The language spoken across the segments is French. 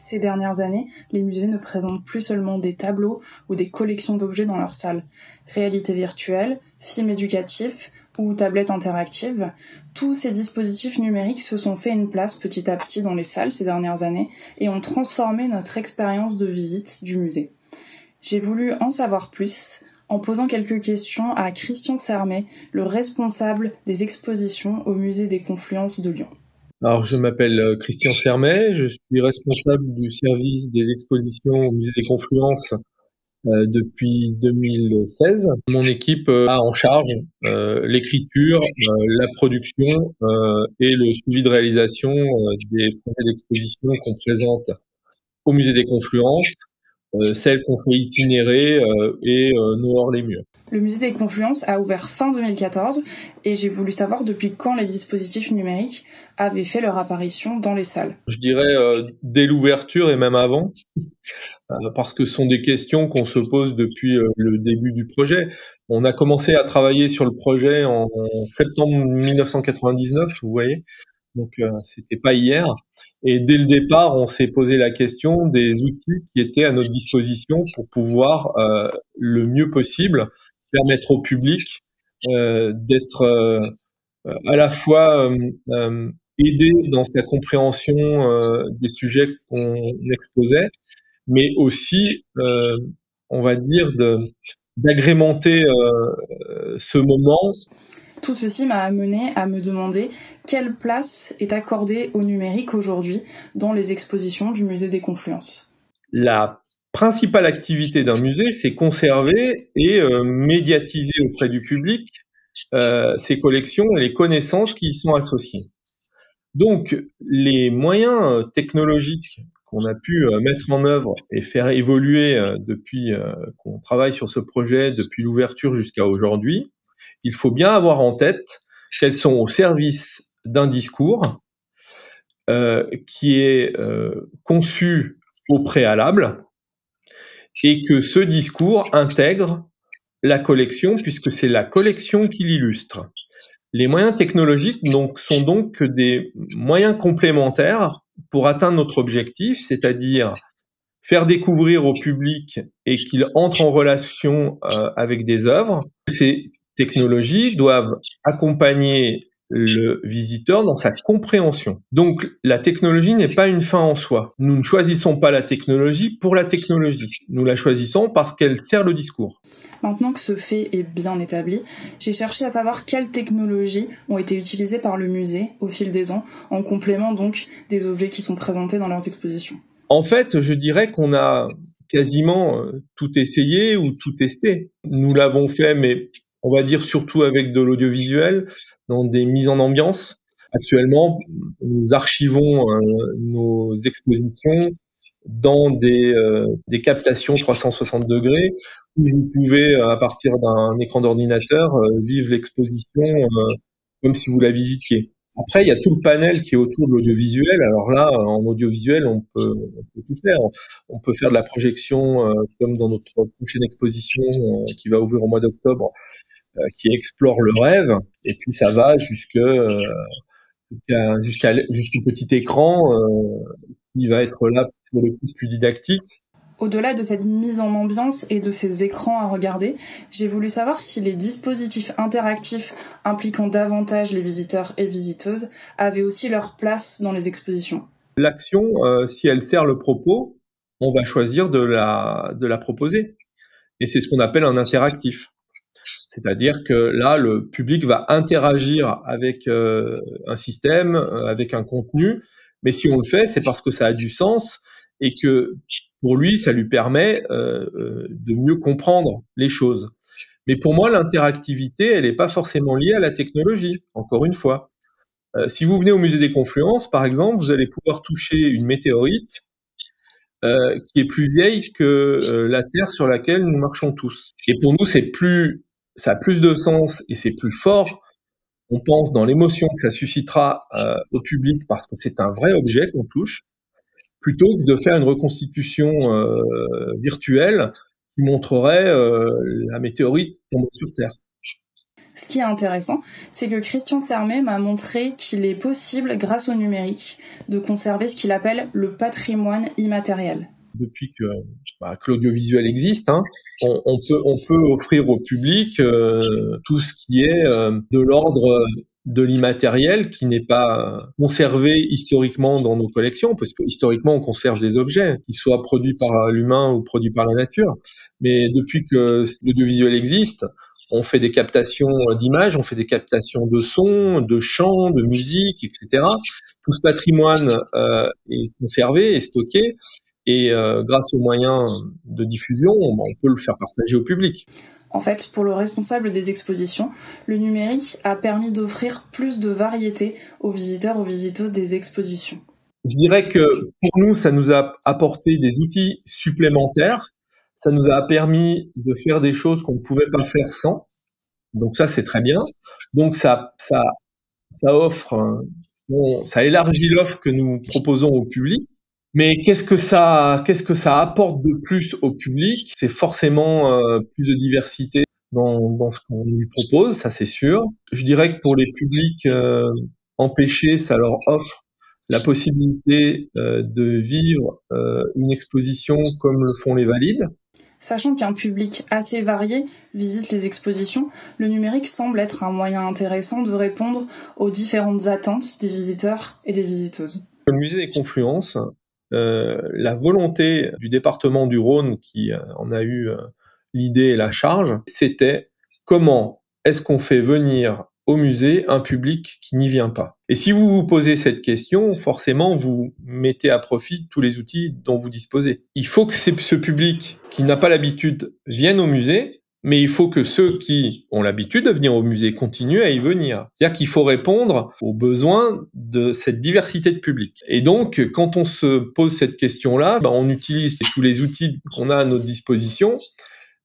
Ces dernières années, les musées ne présentent plus seulement des tableaux ou des collections d'objets dans leurs salles. Réalité virtuelle, films éducatifs ou tablettes interactives, tous ces dispositifs numériques se sont fait une place petit à petit dans les salles ces dernières années et ont transformé notre expérience de visite du musée. J'ai voulu en savoir plus en posant quelques questions à Christian Sermet, le responsable des expositions au musée des Confluences de Lyon. Alors, je m'appelle Christian Sermet, je suis responsable du service des expositions au musée des Confluences depuis 2016. Mon équipe a en charge l'écriture, la production et le suivi de réalisation des projets d'exposition qu'on présente au musée des Confluences, celles qu'on fait itinérer et nous hors les murs. Le musée des Confluences a ouvert fin 2014 et j'ai voulu savoir depuis quand les dispositifs numériques avaient fait leur apparition dans les salles. Je dirais dès l'ouverture et même avant, parce que ce sont des questions qu'on se pose depuis le début du projet. On a commencé à travailler sur le projet en septembre 1999, vous voyez, donc c'était pas hier. Et dès le départ, on s'est posé la question des outils qui étaient à notre disposition pour pouvoir le mieux possible permettre au public d'être à la fois aidé dans sa compréhension des sujets qu'on exposait, mais aussi, on va dire, d'agrémenter ce moment. Tout ceci m'a amené à me demander quelle place est accordée au numérique aujourd'hui dans les expositions du musée des Confluences. La principale activité d'un musée, c'est conserver et médiatiser auprès du public ses collections et les connaissances qui y sont associées. Donc, les moyens technologiques qu'on a pu mettre en œuvre et faire évoluer depuis qu'on travaille sur ce projet, depuis l'ouverture jusqu'à aujourd'hui, il faut bien avoir en tête qu'elles sont au service d'un discours qui est conçu au préalable et que ce discours intègre la collection puisque c'est la collection qui l'illustre. Les moyens technologiques sont donc des moyens complémentaires pour atteindre notre objectif, c'est-à-dire faire découvrir au public et qu'il entre en relation avec des œuvres. Ces technologies doivent accompagner le visiteur dans sa compréhension. Donc la technologie n'est pas une fin en soi. Nous ne choisissons pas la technologie pour la technologie. Nous la choisissons parce qu'elle sert le discours. Maintenant que ce fait est bien établi, j'ai cherché à savoir quelles technologies ont été utilisées par le musée au fil des ans, en complément donc des objets qui sont présentés dans leurs expositions. En fait, je dirais qu'on a quasiment tout essayé ou tout testé. Nous l'avons fait, mais on va dire surtout avec de l'audiovisuel, dans des mises en ambiance. Actuellement, nous archivons nos expositions dans des captations 360 degrés où vous pouvez, à partir d'un écran d'ordinateur, vivre l'exposition comme si vous la visitiez. Après, il y a tout le panel qui est autour de l'audiovisuel. Alors là, en audiovisuel, on peut tout faire. On peut faire de la projection, comme dans notre prochaine exposition qui va ouvrir au mois d'octobre, qui explore le rêve. Et puis ça va jusqu'au petit écran qui va être là pour le coup plus didactique. Au-delà de cette mise en ambiance et de ces écrans à regarder, j'ai voulu savoir si les dispositifs interactifs impliquant davantage les visiteurs et visiteuses avaient aussi leur place dans les expositions. L'action, si elle sert le propos, on va choisir de la proposer. Et c'est ce qu'on appelle un interactif. C'est-à-dire que là, le public va interagir avec un système, avec un contenu, mais si on le fait, c'est parce que ça a du sens et que pour lui, ça lui permet de mieux comprendre les choses. Mais pour moi, l'interactivité, elle n'est pas forcément liée à la technologie, encore une fois. Si vous venez au musée des Confluences, par exemple, vous allez pouvoir toucher une météorite qui est plus vieille que la Terre sur laquelle nous marchons tous. Et pour nous, ça a plus de sens et c'est plus fort. On pense dans l'émotion que ça suscitera au public parce que c'est un vrai objet qu'on touche, plutôt que de faire une reconstitution virtuelle qui montrerait la météorite tombée sur Terre. Ce qui est intéressant, c'est que Christian Sermet m'a montré qu'il est possible, grâce au numérique, de conserver ce qu'il appelle le patrimoine immatériel. Depuis que l'audiovisuel existe, on peut offrir au public tout ce qui est de l'ordre de l'immatériel, qui n'est pas conservé historiquement dans nos collections, parce que historiquement on conserve des objets, qu'ils soient produits par l'humain ou produits par la nature. Mais depuis que l'audiovisuel existe, on fait des captations d'images, on fait des captations de sons, de chants, de musique, etc. Tout ce patrimoine est conservé et stocké. Et grâce aux moyens de diffusion, on peut le faire partager au public. En fait, pour le responsable des expositions, le numérique a permis d'offrir plus de variété aux visiteurs, aux visiteuses des expositions. Je dirais que pour nous, ça nous a apporté des outils supplémentaires. Ça nous a permis de faire des choses qu'on ne pouvait pas faire sans. Donc ça, c'est très bien. Donc ça offre, ça élargit l'offre que nous proposons au public. Mais qu'est-ce que ça apporte de plus au public? C'est forcément plus de diversité dans ce qu'on lui propose, ça c'est sûr. Je dirais que pour les publics empêchés, ça leur offre la possibilité de vivre une exposition comme le font les valides. Sachant qu'un public assez varié visite les expositions, le numérique semble être un moyen intéressant de répondre aux différentes attentes des visiteurs et des visiteuses. Le musée des Confluences, la volonté du département du Rhône qui en a eu l'idée et la charge, c'était comment est-ce qu'on fait venir au musée un public qui n'y vient pas. Et si vous vous posez cette question, forcément vous mettez à profit tous les outils dont vous disposez. Il faut que ce public qui n'a pas l'habitude vienne au musée, mais il faut que ceux qui ont l'habitude de venir au musée continuent à y venir. C'est-à-dire qu'il faut répondre aux besoins de cette diversité de public. Et donc, quand on se pose cette question-là, on utilise tous les outils qu'on a à notre disposition,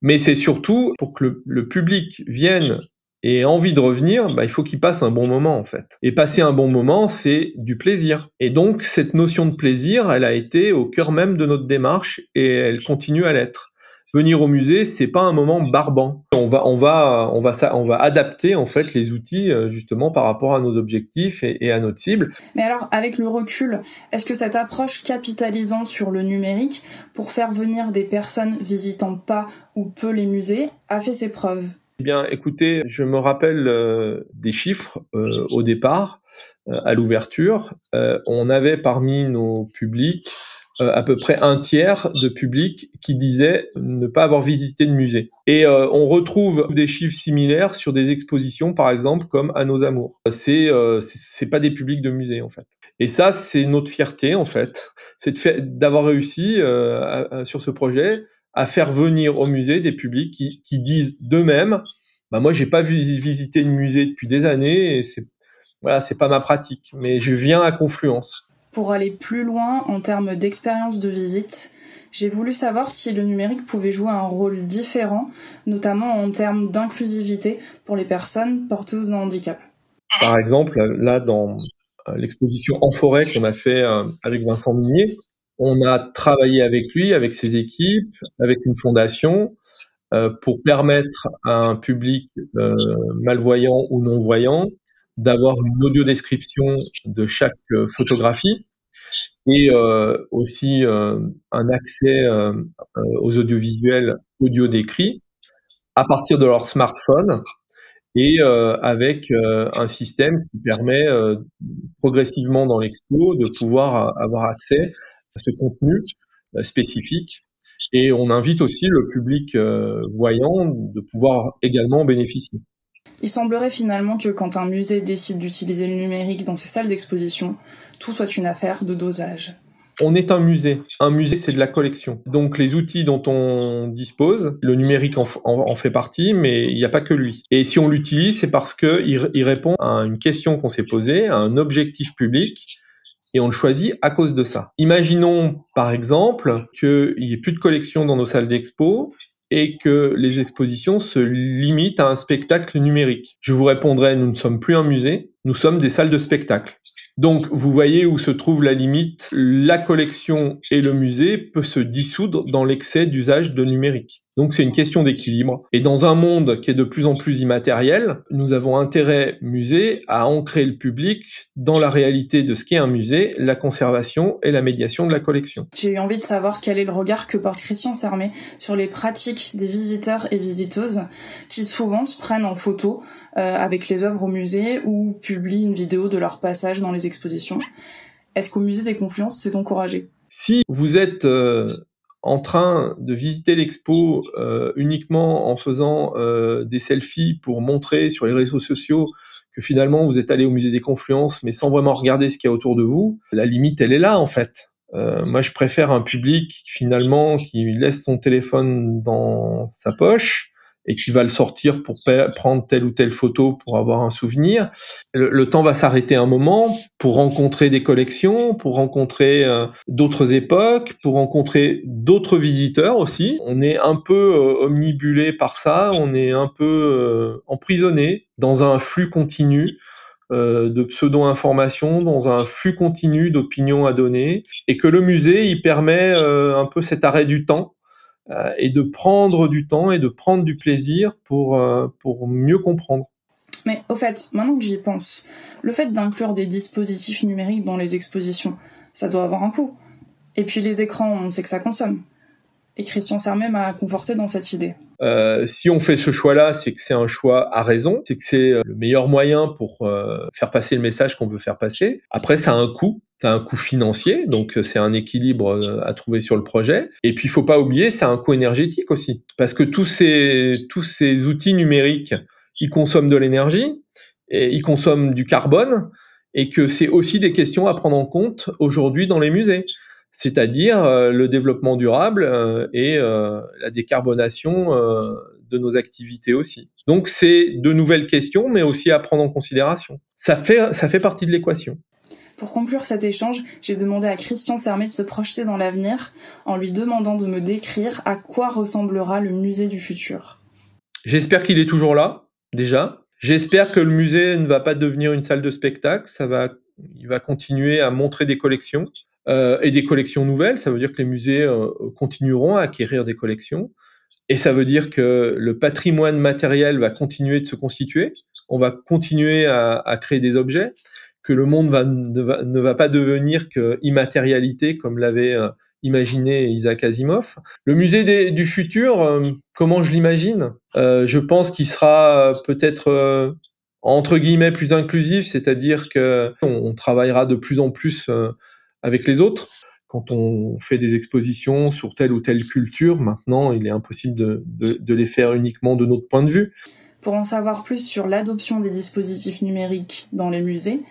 mais c'est surtout pour que le public vienne et ait envie de revenir, il faut qu'il passe un bon moment en fait. Et passer un bon moment, c'est du plaisir. Et donc, cette notion de plaisir, elle a été au cœur même de notre démarche et elle continue à l'être. Venir au musée, c'est pas un moment barbant. On va adapter en fait les outils justement par rapport à nos objectifs et à notre cible. Mais alors, avec le recul, est-ce que cette approche capitalisant sur le numérique pour faire venir des personnes visitant pas ou peu les musées a fait ses preuves? Eh bien, écoutez, je me rappelle des chiffres au départ, à l'ouverture. On avait parmi nos publics à peu près un tiers de public qui disait ne pas avoir visité de musée. Et on retrouve des chiffres similaires sur des expositions, par exemple, comme À nos amours. C'est pas des publics de musée, en fait. Et ça, c'est notre fierté, en fait. C'est d'avoir réussi sur ce projet à faire venir au musée des publics qui disent d'eux-mêmes, moi, j'ai pas visité de musée depuis des années et c'est pas ma pratique, mais je viens à Confluence. Pour aller plus loin en termes d'expérience de visite, j'ai voulu savoir si le numérique pouvait jouer un rôle différent, notamment en termes d'inclusivité pour les personnes porteuses d'un handicap. Par exemple, là, dans l'exposition En forêt qu'on a fait avec Vincent Minier, on a travaillé avec lui, avec ses équipes, avec une fondation, pour permettre à un public malvoyant ou non-voyant d'avoir une audiodescription de chaque photographie et aussi un accès aux audiovisuels audio décrits à partir de leur smartphone et avec un système qui permet progressivement dans l'expo de pouvoir avoir accès à ce contenu spécifique. Et on invite aussi le public voyant de pouvoir également en bénéficier. Il semblerait finalement que quand un musée décide d'utiliser le numérique dans ses salles d'exposition, tout soit une affaire de dosage. On est un musée. Un musée, c'est de la collection. Donc les outils dont on dispose, le numérique en fait partie, mais il n'y a pas que lui. Et si on l'utilise, c'est parce qu'il répond à une question qu'on s'est posée, à un objectif public, et on le choisit à cause de ça. Imaginons, par exemple, qu'il n'y ait plus de collection dans nos salles d'expo et que les expositions se limitent à un spectacle numérique. Je vous répondrai, nous ne sommes plus un musée, nous sommes des salles de spectacle. Donc, vous voyez où se trouve la limite. La collection et le musée peut se dissoudre dans l'excès d'usage de numérique. Donc c'est une question d'équilibre. Et dans un monde qui est de plus en plus immatériel, nous avons intérêt, musée, à ancrer le public dans la réalité de ce qu'est un musée, la conservation et la médiation de la collection. J'ai eu envie de savoir quel est le regard que porte Christian Sermet sur les pratiques des visiteurs et visiteuses qui souvent se prennent en photo avec les œuvres au musée ou publient une vidéo de leur passage dans les expositions. Est-ce qu'au musée des Confluences, c'est encouragé ? Si vous êtes en train de visiter l'expo uniquement en faisant des selfies pour montrer sur les réseaux sociaux que finalement vous êtes allé au musée des Confluences mais sans vraiment regarder ce qu'il y a autour de vous, la limite elle est là en fait. Moi je préfère un public finalement qui laisse son téléphone dans sa poche et qui va le sortir pour prendre telle ou telle photo pour avoir un souvenir. Le temps va s'arrêter un moment pour rencontrer des collections, pour rencontrer d'autres époques, pour rencontrer d'autres visiteurs aussi. On est un peu omnibulé par ça, on est un peu emprisonné dans un flux continu de pseudo-informations, dans un flux continu d'opinions à donner, et que le musée, il permet un peu cet arrêt du temps, et de prendre du temps et de prendre du plaisir pour mieux comprendre. Mais au fait, maintenant que j'y pense, le fait d'inclure des dispositifs numériques dans les expositions, ça doit avoir un coût. Et puis les écrans, on sait que ça consomme. Et Christian Sermet m'a conforté dans cette idée. Si on fait ce choix-là, c'est que c'est un choix à raison, c'est que c'est le meilleur moyen pour faire passer le message qu'on veut faire passer. Après, ça a un coût. Ça a un coût financier, donc c'est un équilibre à trouver sur le projet. Et puis, il faut pas oublier, ça a un coût énergétique aussi. Parce que tous ces outils numériques, ils consomment de l'énergie, et ils consomment du carbone, et que c'est aussi des questions à prendre en compte aujourd'hui dans les musées. C'est-à-dire le développement durable et la décarbonation de nos activités aussi. Donc c'est de nouvelles questions, mais aussi à prendre en considération. Ça fait partie de l'équation. Pour conclure cet échange, j'ai demandé à Christian Sermet de se projeter dans l'avenir en lui demandant de me décrire à quoi ressemblera le musée du futur. J'espère qu'il est toujours là, déjà. J'espère que le musée ne va pas devenir une salle de spectacle. Il va continuer à montrer des collections et des collections nouvelles. Ça veut dire que les musées continueront à acquérir des collections. Et ça veut dire que le patrimoine matériel va continuer de se constituer. On va continuer à créer des objets, que le monde ne va pas devenir que immatérialité comme l'avait imaginé Isaac Asimov. Le musée du futur, comment je l'imagine ? Je pense qu'il sera peut-être entre guillemets plus inclusif, c'est-à-dire qu'on travaillera de plus en plus avec les autres. Quand on fait des expositions sur telle ou telle culture, maintenant, il est impossible de les faire uniquement de notre point de vue. Pour en savoir plus sur l'adoption des dispositifs numériques dans les musées,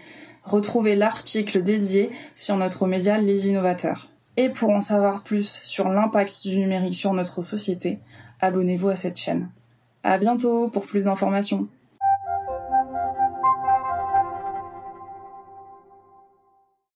retrouvez l'article dédié sur notre média Les Innovateurs. Et pour en savoir plus sur l'impact du numérique sur notre société, abonnez-vous à cette chaîne. À bientôt pour plus d'informations.